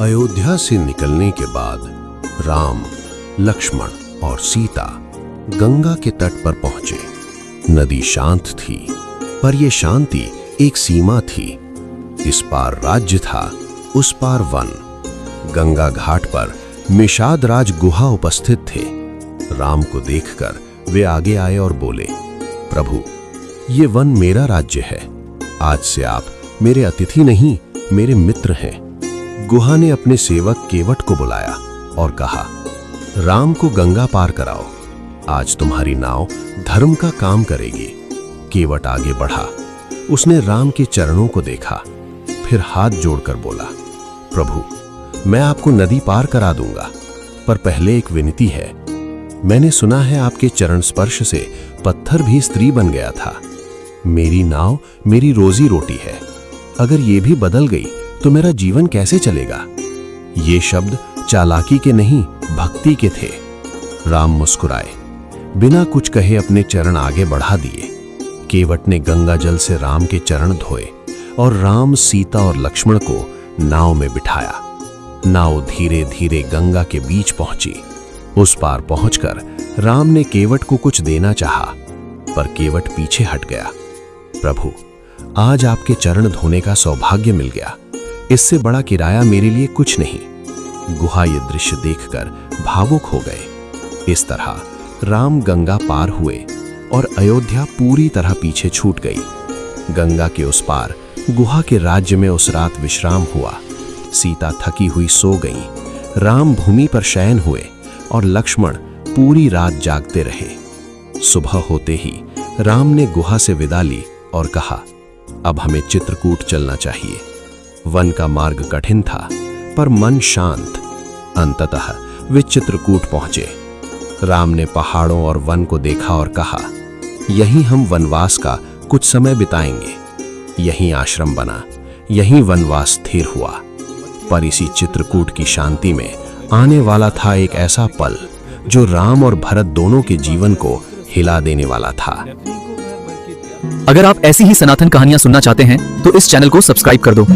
अयोध्या से निकलने के बाद राम, लक्ष्मण और सीता गंगा के तट पर पहुंचे। नदी शांत थी, पर यह शांति एक सीमा थी। इस पार राज्य था, उस पार वन। गंगा घाट पर निषाद राज गुहा उपस्थित थे। राम को देखकर वे आगे आए और बोले, प्रभु, ये वन मेरा राज्य है। आज से आप मेरे अतिथि नहीं, मेरे मित्र हैं। गुहा ने अपने सेवक केवट को बुलाया और कहा, राम को गंगा पार कराओ। आज तुम्हारी नाव धर्म का काम करेगी। केवट आगे बढ़ा। उसने राम के चरणों को देखा, फिर हाथ जोड़कर बोला, प्रभु, मैं आपको नदी पार करा दूंगा, पर पहले एक विनती है। मैंने सुना है आपके चरण स्पर्श से पत्थर भी स्त्री बन गया था। मेरी नाव मेरी रोजी रोटी है। अगर ये भी बदल गई तो मेरा जीवन कैसे चलेगा? ये शब्द चालाकी के नहीं, भक्ति के थे। राम मुस्कुराए, बिना कुछ कहे अपने चरण आगे बढ़ा दिए। केवट ने गंगा जल से राम के चरण धोए और राम, सीता और लक्ष्मण को नाव में बिठाया। नाव धीरे धीरे गंगा के बीच पहुंची। उस पार पहुंचकर राम ने केवट को कुछ देना चाहा, पर केवट पीछे हट गया। प्रभु, आज आपके चरण धोने का सौभाग्य मिल गया। इससे बड़ा किराया मेरे लिए कुछ नहीं। गुहा ये दृश्य देखकर भावुक हो गए। इस तरह राम गंगा पार हुए और अयोध्या पूरी तरह पीछे छूट गई। गंगा के उस पार गुहा के राज्य में उस रात विश्राम हुआ। सीता थकी हुई सो गई। राम भूमि पर शयन हुए और लक्ष्मण पूरी रात जागते रहे। सुबह होते ही राम ने गुहा से विदा ली और कहा, अब हमें चित्रकूट चलना चाहिए। वन का मार्ग कठिन था, पर मन शांत। अंततः वे चित्रकूट पहुंचे। राम ने पहाड़ों और वन को देखा और कहा, यहीं हम वनवास का कुछ समय बिताएंगे। यहीं आश्रम बना, यहीं वनवास स्थिर हुआ। पर इसी चित्रकूट की शांति में आने वाला था एक ऐसा पल जो राम और भरत दोनों के जीवन को हिला देने वाला था। अगर आप ऐसी ही सनातन कहानियां सुनना चाहते हैं तो इस चैनल को सब्सक्राइब कर दो।